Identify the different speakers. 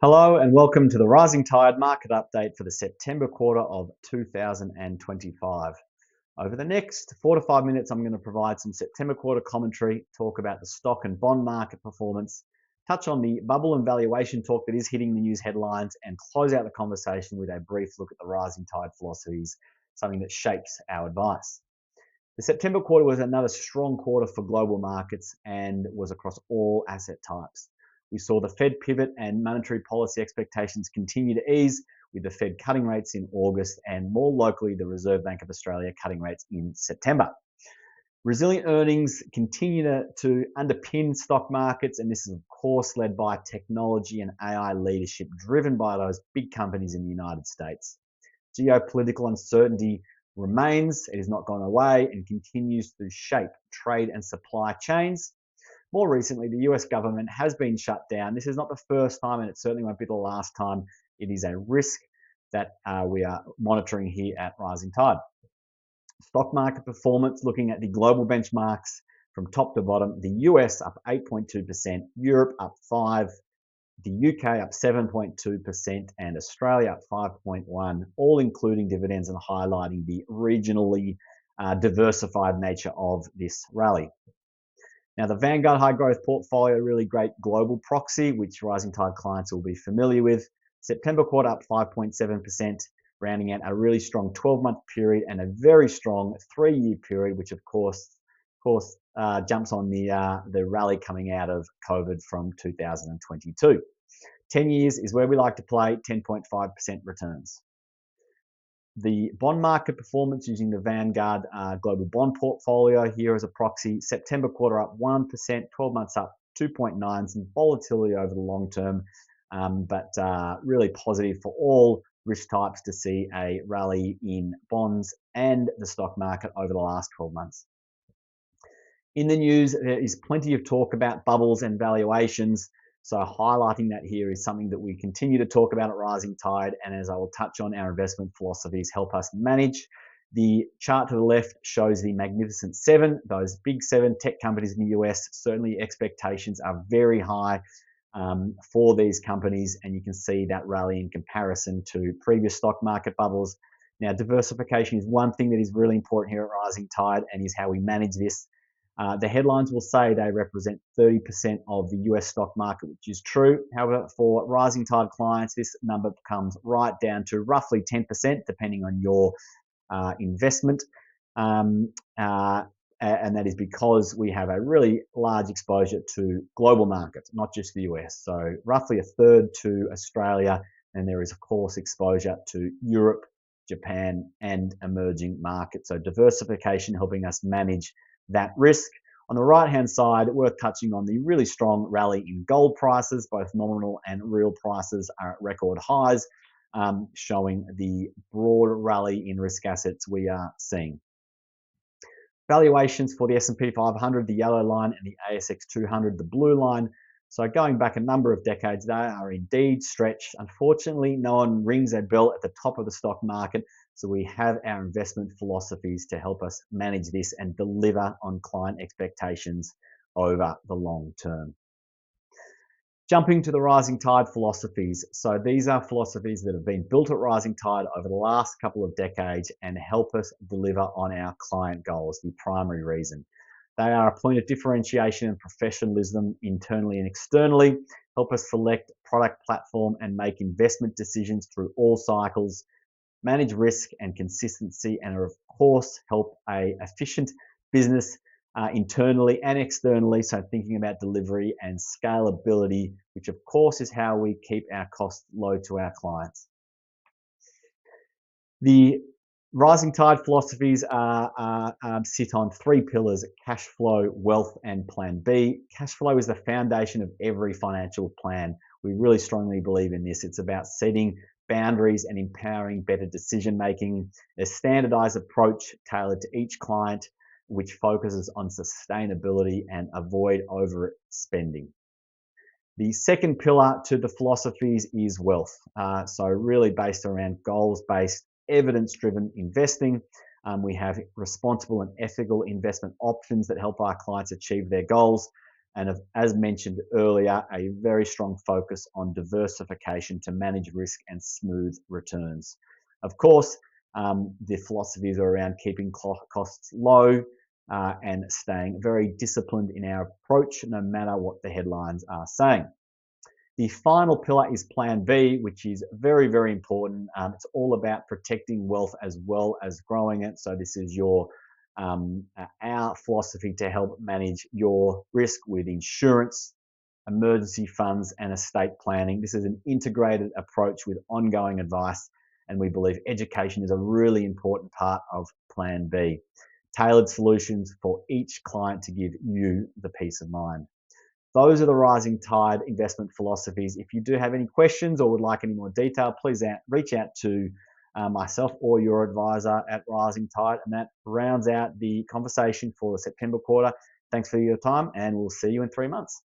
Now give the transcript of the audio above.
Speaker 1: Hello and welcome to the Rising Tide market update for the September quarter of 2025. Over the next 4 to 5 minutes, I'm going to provide some September quarter commentary, talk about the stock and bond market performance, touch on the bubble and valuation talk that is hitting the news headlines, and close out the conversation with a brief look at the Rising Tide philosophies, something that shapes our advice. The September quarter was another strong quarter for global markets and was across all asset types. We saw the Fed pivot and monetary policy expectations continue to ease, with the Fed cutting rates in August and more locally the Reserve Bank of Australia cutting rates in September. Resilient earnings continue to underpin stock markets, and this is of course led by technology and AI leadership driven by those big companies in the United States. Geopolitical uncertainty remains, it has not gone away, and continues to shape trade and supply chains. More recently, the US government has been shut down. This is not the first time, and it certainly won't be the last time. It is a risk that we are monitoring here at Rising Tide. Stock market performance, looking at the global benchmarks from top to bottom, the US up 8.2%, Europe up 5%, the UK up 7.2%, and Australia up 5.1%, all including dividends and highlighting the regionally diversified nature of this rally. Now, the Vanguard High Growth Portfolio, really great global proxy, which Rising Tide clients will be familiar with. September quarter up 5.7%, rounding out a really strong 12-month period and a very strong 3-year period, which of course jumps on the rally coming out of COVID from 2022. 10 years is where we like to play, 10.5% returns. The bond market performance using the Vanguard Global Bond Portfolio here as a proxy. September quarter up 1%, 12 months up 2.9%, some volatility over the long term, but really positive for all risk types to see a rally in bonds and the stock market over the last 12 months. In the news, there is plenty of talk about bubbles and valuations. So highlighting that here is something that we continue to talk about at Rising Tide, and as I will touch on, our investment philosophies help us manage. The chart to the left shows the Magnificent Seven, those big 7 tech companies in the US. Certainly expectations are very high for these companies, and you can see that rally in comparison to previous stock market bubbles. Now, diversification is one thing that is really important here at Rising Tide and is how we manage this. The headlines will say they represent 30% of the US stock market, which is true. However, for Rising Tide clients, this number comes right down to roughly 10%, depending on your investment. And that is because we have a really large exposure to global markets, not just the US. So roughly a third to Australia, and there is, of course, exposure to Europe, Japan, and emerging markets. So diversification helping us manage that risk. On the right-hand side, worth touching on the really strong rally in gold prices. Both nominal and real prices are at record highs, showing the broad rally in risk assets we are seeing. Valuations for the S&P 500, the yellow line, and the ASX 200, the blue line. So going back a number of decades, they are indeed stretched. Unfortunately, no one rings a bell at the top of the stock market. So we have our investment philosophies to help us manage this and deliver on client expectations over the long term. Jumping to the Rising Tide philosophies. So these are philosophies that have been built at Rising Tide over the last couple of decades and help us deliver on our client goals, the primary reason. They are a point of differentiation and professionalism internally and externally, help us select product platform and make investment decisions through all cycles, manage risk and consistency, and of course help a efficient business internally and externally. So thinking about delivery and scalability, which of course is how we keep our costs low to our clients. The Rising Tide philosophies sit on 3 pillars: cash flow, wealth, and plan B. Cash flow is the foundation of every financial plan. We really strongly believe in this. It's about setting boundaries and empowering better decision making, a standardized approach tailored to each client, which focuses on sustainability and avoid overspending. The second pillar to the philosophies is wealth. So really based around goals-based, evidence-driven investing. We have responsible and ethical investment options that help our clients achieve their goals. and as mentioned earlier, a very strong focus on diversification to manage risk and smooth returns. Of course, the philosophies are around keeping costs low and staying very disciplined in our approach, no matter what the headlines are saying. The final pillar is Plan B, which is very, very important. It's all about protecting wealth as well as growing it. So this is our philosophy to help manage your risk with insurance, emergency funds, and estate planning. This is an integrated approach with ongoing advice, and we believe education is a really important part of Plan B. Tailored solutions for each client to give you the peace of mind. Those are the Rising Tide investment philosophies. If you do have any questions or would like any more detail, please reach out to myself or your advisor at Rising Tide. And that rounds out the conversation for the September quarter. Thanks for your time, and we'll see you in 3 months.